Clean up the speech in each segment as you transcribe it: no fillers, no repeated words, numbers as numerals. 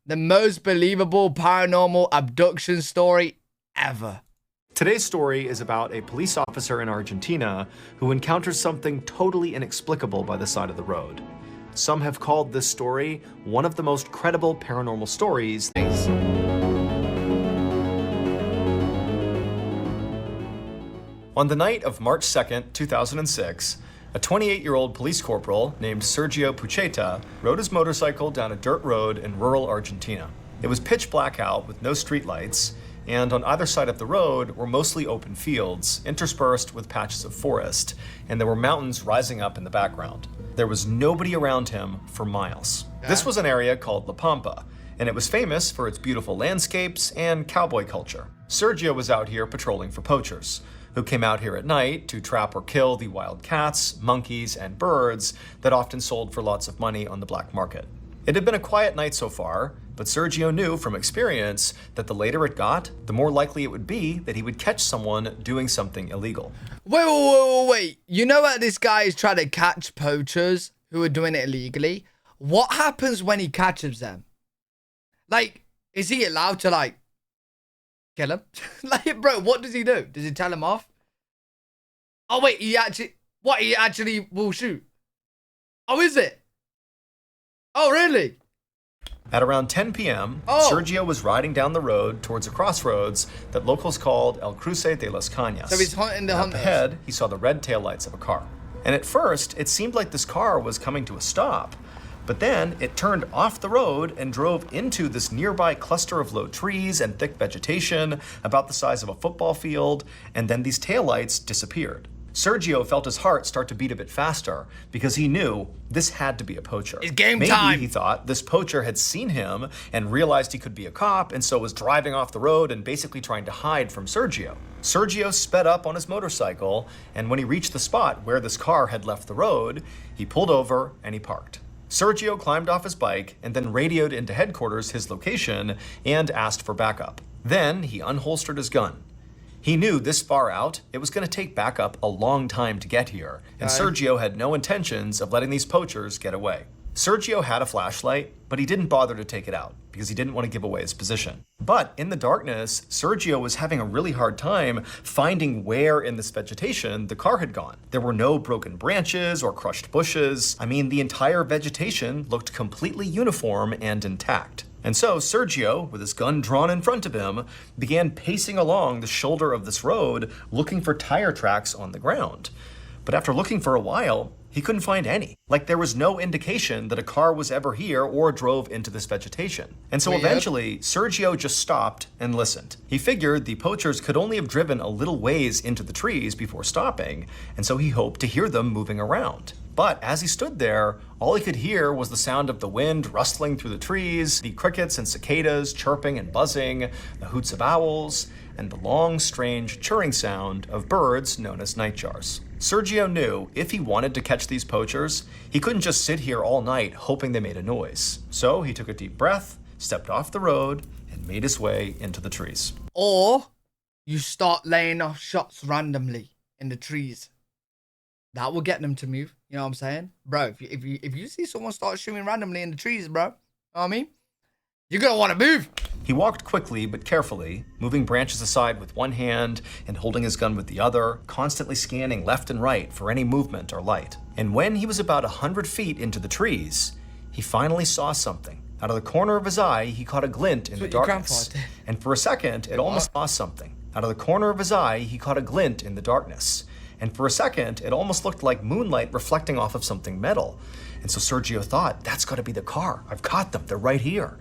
the most believable paranormal abduction story ever. Today's story is about a police officer in Argentina who encounters something totally inexplicable by the side of the road. Some have called this story one of the most credible paranormal stories. On the night of March 2nd, 2006, a 28-year-old police corporal named Sergio Peta rode his motorcycle down a dirt road in rural Argentina. It was pitch black out with no streetlights, and on either side of the road were mostly open fields, interspersed with patches of forest, and there were mountains rising up in the background. There was nobody around him for miles. This was an area called La Pampa, and it was famous for its beautiful landscapes and cowboy culture. Sergio was out here patrolling for poachers, who came out here at night to trap or kill the wild cats, monkeys, and birds that often sold for lots of money on the black market. It had been a quiet night so far, but Sergio knew from experience that the later it got, the more likely it would be that he would catch someone doing something illegal. Wait. You know what this guy is trying to catch poachers who are doing it illegally? What happens when he catches them? Like, is he allowed to, like, kill him? Like, bro, what does he do? Does he tell him off? Oh, wait, he actually will shoot? Oh, is it? Oh, really? At around 10 p.m., Sergio was riding down the road towards a crossroads that locals called El Cruce de las Cañas. So he's hunting the hunters. Up ahead, he saw the red taillights of a car. And at first, it seemed like this car was coming to a stop. But then it turned off the road and drove into this nearby cluster of low trees and thick vegetation about the size of a football field, and then these taillights disappeared. Sergio felt his heart start to beat a bit faster because he knew this had to be a poacher. It's game Maybe, time. He thought, this poacher had seen him and realized he could be a cop, and so was driving off the road and basically trying to hide from Sergio. Sergio sped up on his motorcycle, and when he reached the spot where this car had left the road, he pulled over and he parked. Sergio climbed off his bike and then radioed into headquarters his location and asked for backup. Then he unholstered his gun. He knew this far out, it was going to take backup a long time to get here, and Sergio had no intentions of letting these poachers get away. Sergio had a flashlight, but he didn't bother to take it out because he didn't want to give away his position. But in the darkness, Sergio was having a really hard time finding where in this vegetation the car had gone. There were no broken branches or crushed bushes. I mean, the entire vegetation looked completely uniform and intact. And so Sergio, with his gun drawn in front of him, began pacing along the shoulder of this road, looking for tire tracks on the ground. But after looking for a while, he couldn't find any. Like, there was no indication that a car was ever here or drove into this vegetation. And so eventually, Sergio just stopped and listened. He figured the poachers could only have driven a little ways into the trees before stopping, and so he hoped to hear them moving around. But as he stood there, all he could hear was the sound of the wind rustling through the trees, the crickets and cicadas chirping and buzzing, the hoots of owls, and the long, strange chirring sound of birds known as nightjars. Sergio knew if he wanted to catch these poachers, he couldn't just sit here all night hoping they made a noise. So he took a deep breath, stepped off the road, and made his way into the trees. Or you start laying off shots randomly in the trees. That will get them to move. You know what I'm saying? Bro, if you see someone start shooting randomly in the trees, bro, you know what I mean? You're going to want to move. He walked quickly but carefully, moving branches aside with one hand and holding his gun with the other, constantly scanning left and right for any movement or light. And when he was about 100 feet into the trees, he finally saw something. Out of the corner of his eye, he caught a glint in the darkness. And for a second, it almost saw something. Out of the corner of his eye, he caught a glint in the darkness. And for a second, it almost looked like moonlight reflecting off of something metal. And so Sergio thought, that's got to be the car. I've caught them. They're right here.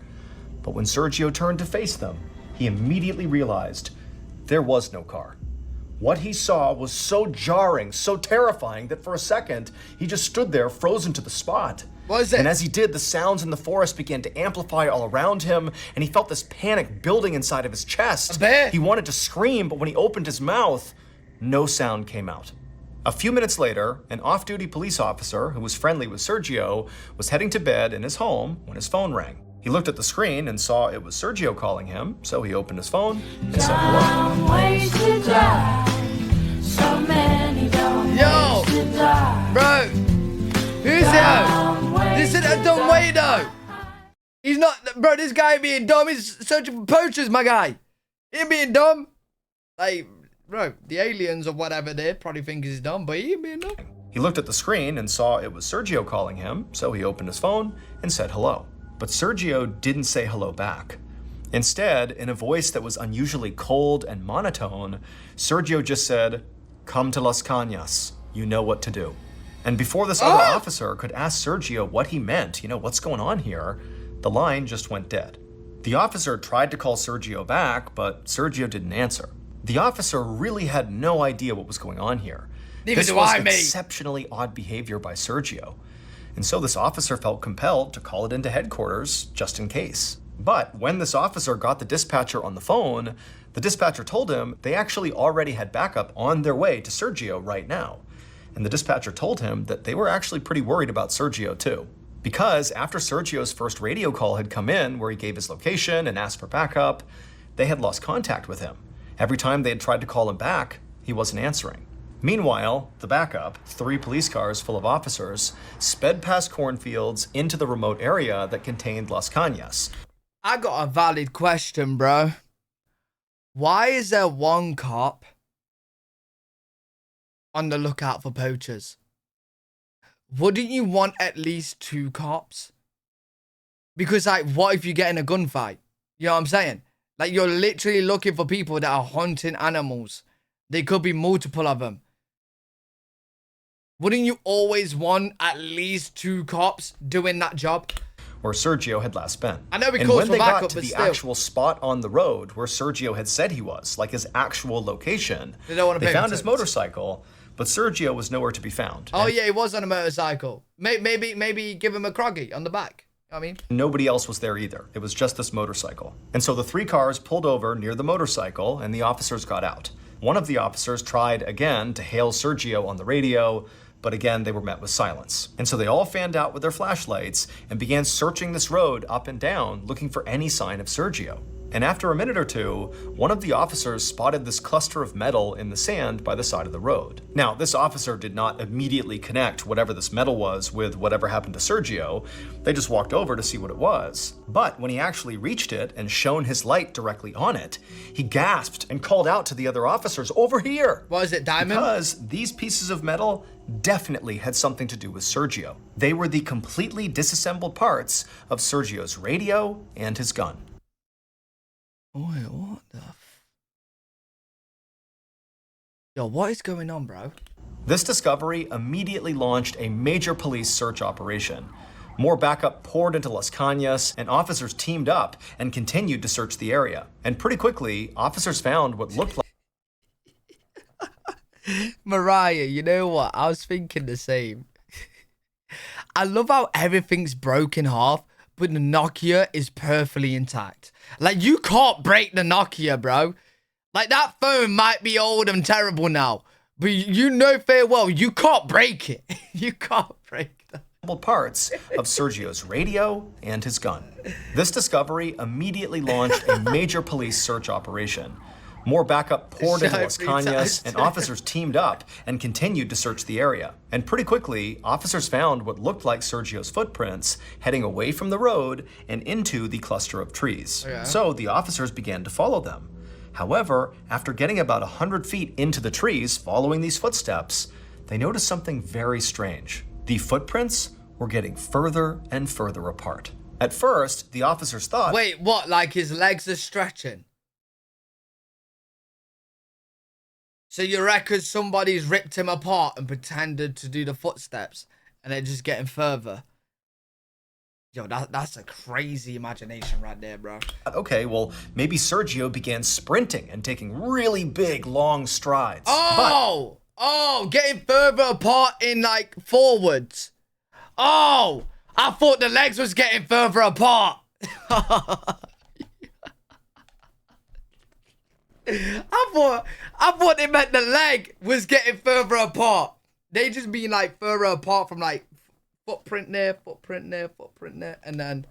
But when Sergio turned to face them, he immediately realized there was no car. What he saw was so jarring, so terrifying that for a second, he just stood there frozen to the spot. What is it? And as he did, the sounds in the forest began to amplify all around him, and he felt this panic building inside of his chest. A bear? He wanted to scream, but when he opened his mouth, no sound came out. A few minutes later, an off-duty police officer who was friendly with Sergio was heading to bed in his home when his phone rang. He looked at the screen and saw it was Sergio calling him, so he opened his phone and said hello. Yo, bro, who's here? This is a dumb Weirdo. He's not, bro, this guy ain't being dumb. He's searching for poachers, my guy. He ain't being dumb. Like, bro, the aliens or whatever they probably think he's dumb, but he ain't being dumb. He looked at the screen and saw it was Sergio calling him, so he opened his phone and said hello. But Sergio didn't say hello back. Instead, in a voice that was unusually cold and monotone, Sergio just said, "Come to Las Cañas. You know what to do." And before this other officer could ask Sergio what he meant, what's going on here, the line just went dead. The officer tried to call Sergio back, but Sergio didn't answer. The officer really had no idea what was going on here. This was exceptionally odd behavior by Sergio. And so this officer felt compelled to call it into headquarters just in case. But when this officer got the dispatcher on the phone, the dispatcher told him they actually already had backup on their way to Sergio right now. And the dispatcher told him that they were actually pretty worried about Sergio too. Because after Sergio's first radio call had come in where he gave his location and asked for backup, they had lost contact with him. Every time they had tried to call him back, he wasn't answering. Meanwhile, the backup, 3 police cars full of officers, sped past cornfields into the remote area that contained Las Cañas. I got a valid question, bro. Why is there 1 cop on the lookout for poachers? Wouldn't you want at least 2 cops? Because, like, what if you get in a gunfight? You know what I'm saying? Like, you're literally looking for people that are hunting animals. There could be multiple of them. Wouldn't you always want at least 2 cops doing that job? Where Sergio had last been. I know we and called when for they backup, got to but the still. actual spot on the road where Sergio had said he was, like his actual location, They don't want to they pay found his attention. motorcycle, but Sergio was nowhere to be found. Oh And yeah, he was on a motorcycle. Maybe give him a croggy on the back. I mean, nobody else was there either. It was just this motorcycle. And so the 3 cars pulled over near the motorcycle and the officers got out. One of the officers tried again to hail Sergio on the radio, but again, they were met with silence. And so they all fanned out with their flashlights and began searching this road up and down, looking for any sign of Sergio. And after a minute or two, one of the officers spotted this cluster of metal in the sand by the side of the road. Now, this officer did not immediately connect whatever this metal was with whatever happened to Sergio. They just walked over to see what it was. But when he actually reached it and shone his light directly on it, he gasped and called out to the other officers, "Over here!" what is it, diamond? Because these pieces of metal definitely had something to do with Sergio. They were the completely disassembled parts of Sergio's radio and his gun. Wait, what the Yo, what is going on, bro? This discovery immediately launched a major police search operation. More backup poured into Las Cañas, and officers teamed up and continued to search the area. And pretty quickly, officers found what looked like Mariah, you know what? I was thinking the same. I love how everything's broken half, but the Nokia is perfectly intact. Like, you can't break the Nokia, bro. Like, that phone might be old and terrible now, but you know fair well, you can't break it. You can't break that. parts of Sergio's radio and his gun. This discovery immediately launched a major police search operation. More backup poured into Las Cañas, and officers teamed up and continued to search the area. And pretty quickly, officers found what looked like Sergio's footprints heading away from the road and into the cluster of trees. Yeah. So the officers began to follow them. However, after getting about 100 feet into the trees following these footsteps, they noticed something very strange. The footprints were getting further and further apart. At first, the officers thought, Wait, what? Like his legs are stretching? So you reckon somebody's ripped him apart and pretended to do the footsteps and they're just getting further? Yo, that's a crazy imagination right there, bro. okay, well, maybe Sergio began sprinting and taking really big, long strides. Oh, getting further apart in, like, forwards. Oh, I thought the legs was getting further apart. I thought they meant the leg was getting further apart. They just being like further apart from like footprint there, footprint there, footprint there, and then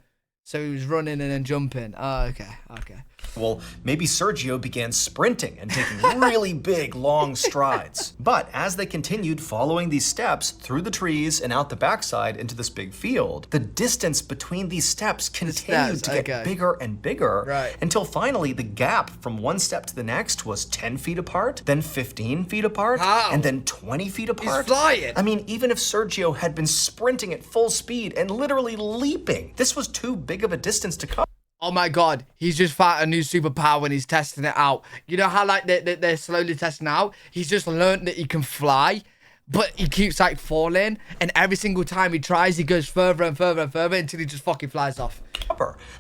so he was running and then jumping. Oh, okay. well, maybe Sergio began sprinting and taking really big, long strides. But as they continued following these steps through the trees and out the backside into this big field, the distance between these steps continued to get bigger and bigger until finally the gap from one step to the next was 10 feet apart, then 15 feet apart, and then 20 feet apart. He's flying. I mean, even if Sergio had been sprinting at full speed and literally leaping, this was too big of a distance to cover. Oh my God, he's just found a new superpower and he's testing it out. You know how like they're slowly testing out? He's just learned that he can fly, but he keeps like falling. And every single time he tries, he goes further and further and further until he just fucking flies off.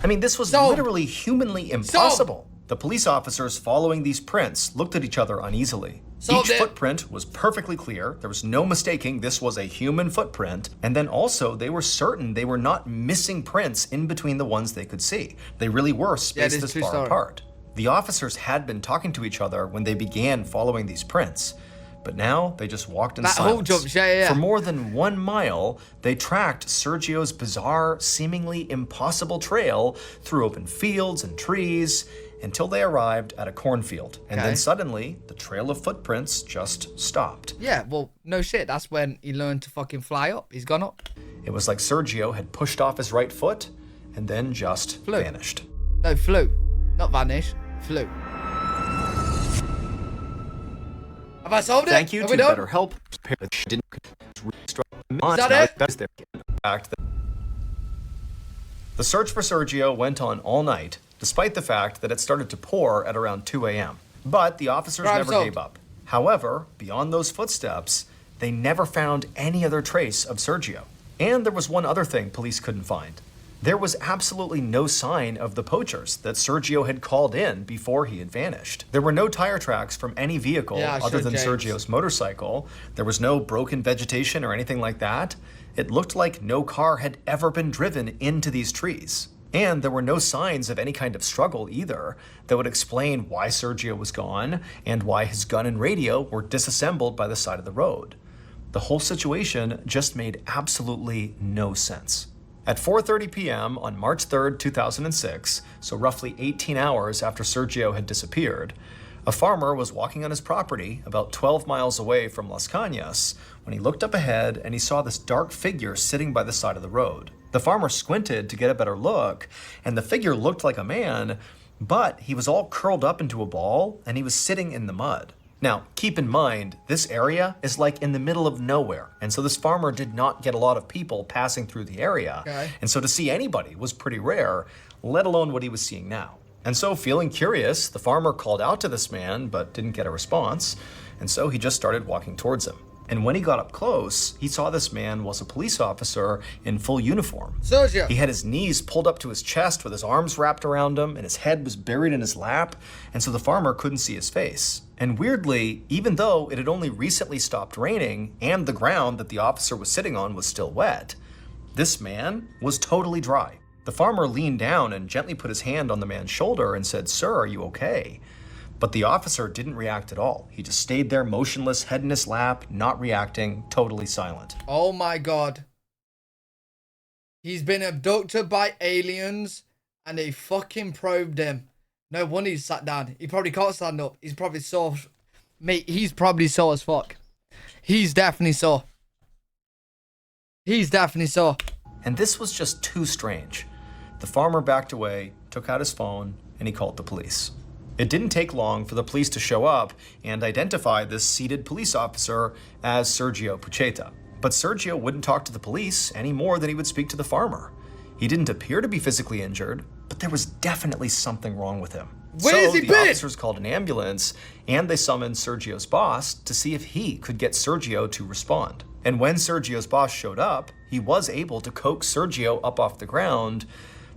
I mean, this was literally humanly impossible. The police officers following these prints looked at each other uneasily. Each footprint was perfectly clear. There was no mistaking this was a human footprint. And then also, they were certain they were not missing prints in between the ones they could see. They really were spaced this far apart. The officers had been talking to each other when they began following these prints. But now, they just walked in silence. For more than 1 mile, they tracked Sergio's bizarre, seemingly impossible trail through open fields and trees, until they arrived at a cornfield. And then suddenly, the trail of footprints just stopped. Yeah, well, no shit. That's when he learned to fucking fly up. He's gone up. It was like Sergio had pushed off his right foot and then just vanished. No, flew. Not vanished. Flew. Have I solved it? Thank you to BetterHelp. Is that it? The search for Sergio went on all night, despite the fact that it started to pour at around 2 a.m. But the officers never gave up. However, beyond those footsteps, they never found any other trace of Sergio. And there was one other thing police couldn't find. There was absolutely no sign of the poachers that Sergio had called in before he had vanished. There were no tire tracks from any vehicle other than Sergio's motorcycle. There was no broken vegetation or anything like that. It looked like no car had ever been driven into these trees. And there were no signs of any kind of struggle either that would explain why Sergio was gone and why his gun and radio were disassembled by the side of the road. The whole situation just made absolutely no sense. At 4:30 p.m. on March 3rd, 2006, so roughly 18 hours after Sergio had disappeared, a farmer was walking on his property about 12 miles away from Las Cañas when he looked up ahead and he saw this dark figure sitting by the side of the road. The farmer squinted to get a better look, and the figure looked like a man, but he was all curled up into a ball and he was sitting in the mud. Now, keep in mind, this area is like in the middle of nowhere, and so this farmer did not get a lot of people passing through the area, and so to see anybody was pretty rare, let alone what he was seeing now. And so, feeling curious, the farmer called out to this man, but didn't get a response, and so he just started walking towards him. And when he got up close, he saw this man was a police officer in full uniform. Sergio. He had his knees pulled up to his chest with his arms wrapped around him, and his head was buried in his lap, and so the farmer couldn't see his face. And weirdly, even though it had only recently stopped raining, and the ground that the officer was sitting on was still wet, this man was totally dry. The farmer leaned down and gently put his hand on the man's shoulder and said, "Sir, are you okay?" But the officer didn't react at all. He just stayed there motionless, head in his lap, not reacting, totally silent. Oh my God. He's been abducted by aliens and they fucking probed him. No wonder he sat down. He probably can't stand up. He's probably sore. Mate, he's probably sore as fuck. He's definitely sore. He's definitely sore. And this was just too strange. The farmer backed away, took out his phone, and he called the police. It didn't take long for the police to show up and identify this seated police officer as Sergio Peta. But Sergio wouldn't talk to the police any more than he would speak to the farmer. He didn't appear to be physically injured, but there was definitely something wrong with him. Where's he been? So the officers called an ambulance and they summoned Sergio's boss to see if he could get Sergio to respond. And when Sergio's boss showed up, he was able to coax Sergio up off the ground,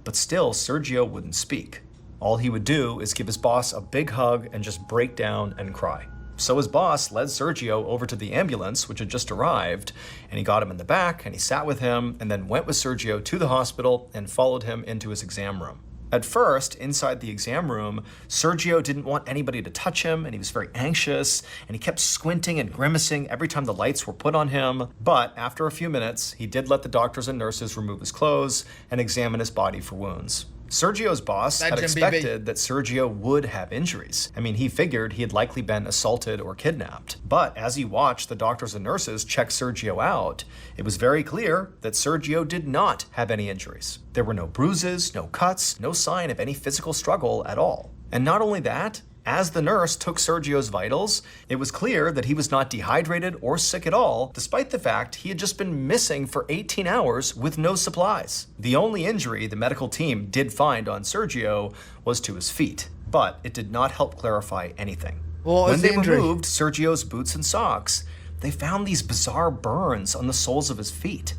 but still Sergio wouldn't speak. All he would do is give his boss a big hug and just break down and cry. So his boss led Sergio over to the ambulance, which had just arrived, and he got him in the back and he sat with him and then went with Sergio to the hospital and followed him into his exam room. At first, inside the exam room, Sergio didn't want anybody to touch him and he was very anxious and he kept squinting and grimacing every time the lights were put on him. But after a few minutes, he did let the doctors and nurses remove his clothes and examine his body for wounds. Sergio's boss had Legend BB. expected that Sergio would have injuries. I mean, he figured he had likely been assaulted or kidnapped. But as he watched the doctors and nurses check Sergio out, it was very clear that Sergio did not have any injuries. There were no bruises, no cuts, no sign of any physical struggle at all. And not only that, as the nurse took Sergio's vitals, it was clear that he was not dehydrated or sick at all, despite the fact he had just been missing for 18 hours with no supplies. The only injury the medical team did find on Sergio was to his feet, but it did not help clarify anything. When they removed Sergio's boots and socks, they found these bizarre burns on the soles of his feet.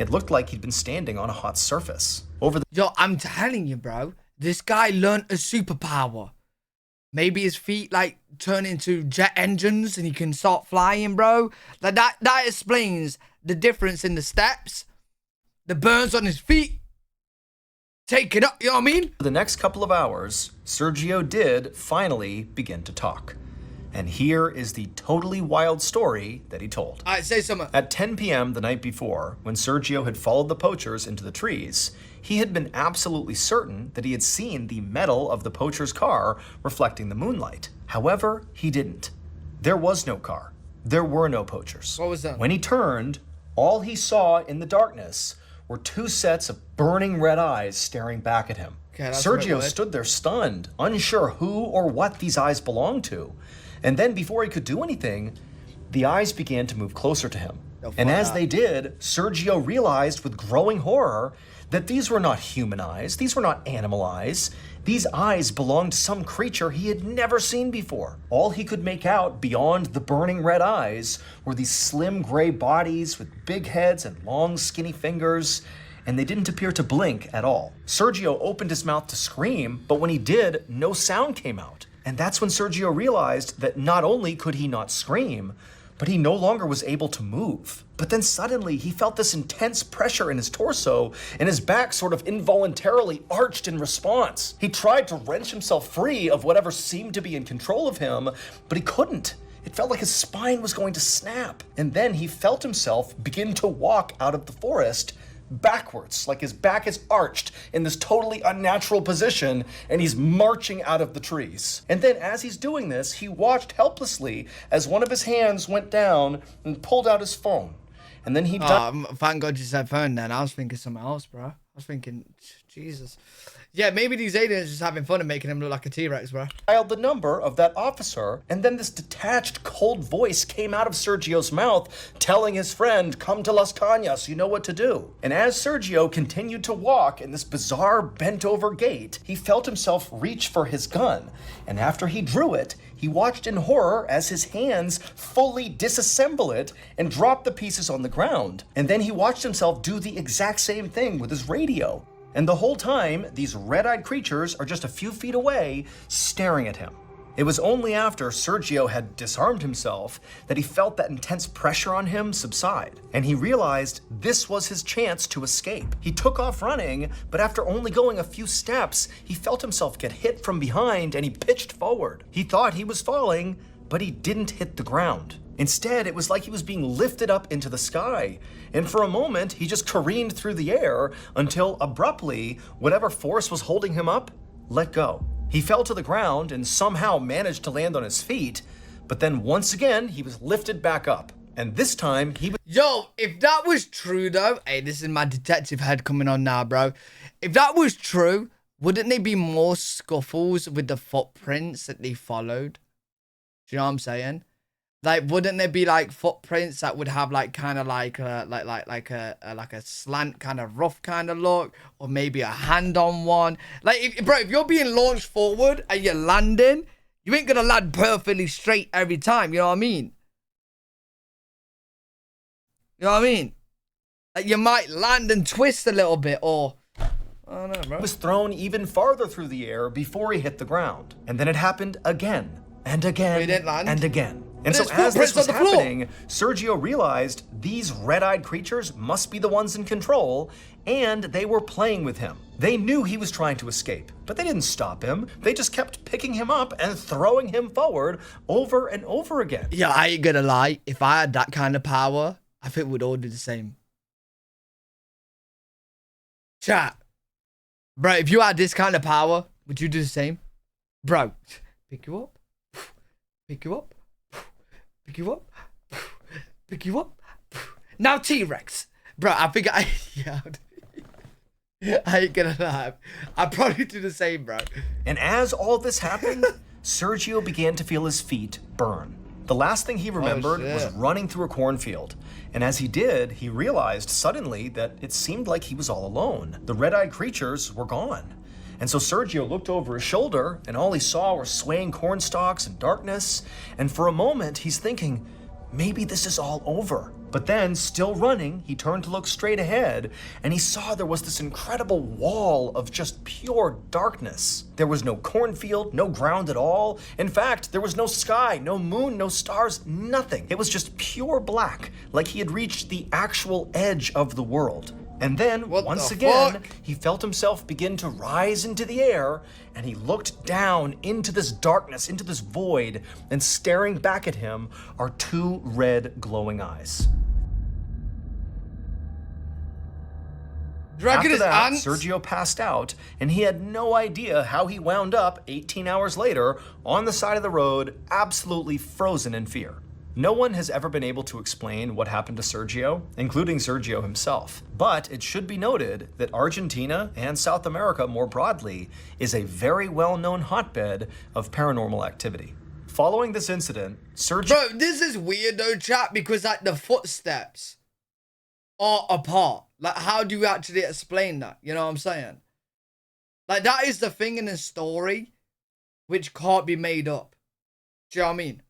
It looked like he'd been standing on a hot surface. Yo, I'm telling you, bro, this guy learned a superpower. Maybe his feet like turn into jet engines and he can start flying, bro. Like that explains the difference in the steps, the burns on his feet. Take it up, you know what I mean? For the next couple of hours, Sergio did finally begin to talk. And here is the totally wild story that he told. All right, say something. At 10 p.m. the night before, when Sergio had followed the poachers into the trees, he had been absolutely certain that he had seen the metal of the poacher's car reflecting the moonlight. However, he didn't. There was no car. There were no poachers. What was that? When he turned, all he saw in the darkness were two sets of burning red eyes staring back at him. Okay, Sergio stood there stunned, unsure who or what these eyes belonged to. And then before he could do anything, the eyes began to move closer to him. And as they did, Sergio realized with growing horror that these were not human eyes, these were not animal eyes. These eyes belonged to some creature he had never seen before. All he could make out beyond the burning red eyes were these slim gray bodies with big heads and long skinny fingers, and they didn't appear to blink at all. Sergio opened his mouth to scream, but when he did, no sound came out. And that's when Sergio realized that not only could he not scream, but he no longer was able to move. But then suddenly he felt this intense pressure in his torso, and his back sort of involuntarily arched in response. He tried to wrench himself free of whatever seemed to be in control of him, but he couldn't. It felt like his spine was going to snap. And then he felt himself begin to walk out of the forest backwards, like his back is arched in this totally unnatural position, and he's marching out of the trees. And then as he's doing this, he watched helplessly as one of his hands went down and pulled out his phone. And then he thank God you said phone then. I was thinking something else, bro. I was thinking, Jesus. Yeah, maybe these aliens just having fun and making him look like a T-Rex, bro. Dialed the number of that officer, and then this detached, cold voice came out of Sergio's mouth, telling his friend, "Come to Las Cañas, you know what to do." And as Sergio continued to walk in this bizarre bent-over gait, he felt himself reach for his gun. And after he drew it, he watched in horror as his hands fully disassemble it and drop the pieces on the ground. And then he watched himself do the exact same thing with his radio. And the whole time, these red-eyed creatures are just a few feet away, staring at him. It was only after Sergio had disarmed himself that he felt that intense pressure on him subside, and he realized this was his chance to escape. He took off running, but after only going a few steps, he felt himself get hit from behind and he pitched forward. He thought he was falling, but he didn't hit the ground. Instead, it was like he was being lifted up into the sky. And for a moment, he just careened through the air until abruptly, whatever force was holding him up let go. He fell to the ground and somehow managed to land on his feet, but then once again, he was lifted back up. And this time, he was... Yo, if that was true though, hey, this is my detective head coming on now, bro. If that was true, wouldn't there be more scuffles with the footprints that they followed? Do you know what I'm saying? Like, wouldn't there be like footprints that would have like kind of like a slant kind of rough kind of look, or maybe a hand on one? Like, if you're being launched forward and you're landing, you ain't gonna land perfectly straight every time. You know what I mean? You know what I mean? Like, you might land and twist a little bit, or I don't know, bro. Was thrown even farther through the air before he hit the ground, and then it happened again and again He didn't land? and again. And But so there's as this was footprints on the happening, Sergio realized these red-eyed creatures must be the ones in control, and they were playing with him. They knew he was trying to escape, but they didn't stop him. They just kept picking him up and throwing him forward over and over again. Yeah, I ain't gonna lie. If I had that kind of power, I think we'd all do the same. Chat. Bro, if you had this kind of power, would you do the same? Bro, pick you up, pick you up, pick you up, pick you up. Now TRex. Bro, I think yeah, I ain't gonna lie. I'd probably do the same, bro. And as all this happened, Sergio began to feel his feet burn. The last thing he remembered was running through a cornfield. And as he did, he realized suddenly that it seemed like he was all alone. The red-eyed creatures were gone. And so Sergio looked over his shoulder, and all he saw were swaying corn stalks and darkness. And for a moment, he's thinking, maybe this is all over. But then, still running, he turned to look straight ahead, and he saw there was this incredible wall of just pure darkness. There was no cornfield, no ground at all. In fact, there was no sky, no moon, no stars, nothing. It was just pure black, like he had reached the actual edge of the world. And then, once again, he felt himself begin to rise into the air, and he looked down into this darkness, into this void, and staring back at him are two red glowing eyes. After that, Sergio passed out, and he had no idea how he wound up 18 hours later on the side of the road, absolutely frozen in fear. No one has ever been able to explain what happened to Sergio, including Sergio himself. But it should be noted that Argentina and South America more broadly is a very well-known hotbed of paranormal activity. Following this incident, Sergio... Bro, this is Weirdo Chat because like the footsteps are apart. Like, how do you actually explain that? You know what I'm saying? Like, that is the thing in the story which can't be made up. Do you know what I mean?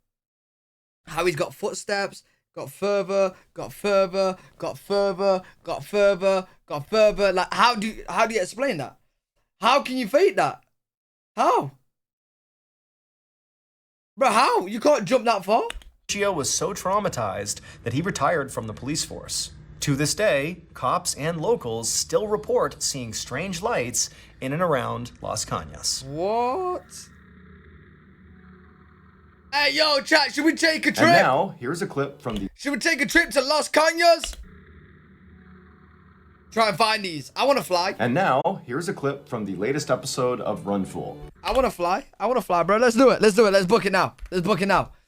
How he's got footsteps, got further, got further, got further, got further, got further. Like, how do you explain that? How can you fake that? How? Bro, how? You can't jump that far? Sergio was so traumatized that he retired from the police force. To this day, cops and locals still report seeing strange lights in and around Las Cañas. What? Hey, yo, chat, should we take a trip? And now, here's a clip from the... Should we take a trip to Las Cañas? Try and find these. I want to fly. And now, here's a clip from the latest episode of Run Fool. I want to fly. I want to fly, bro. Let's do it. Let's do it. Let's book it now. Let's book it now.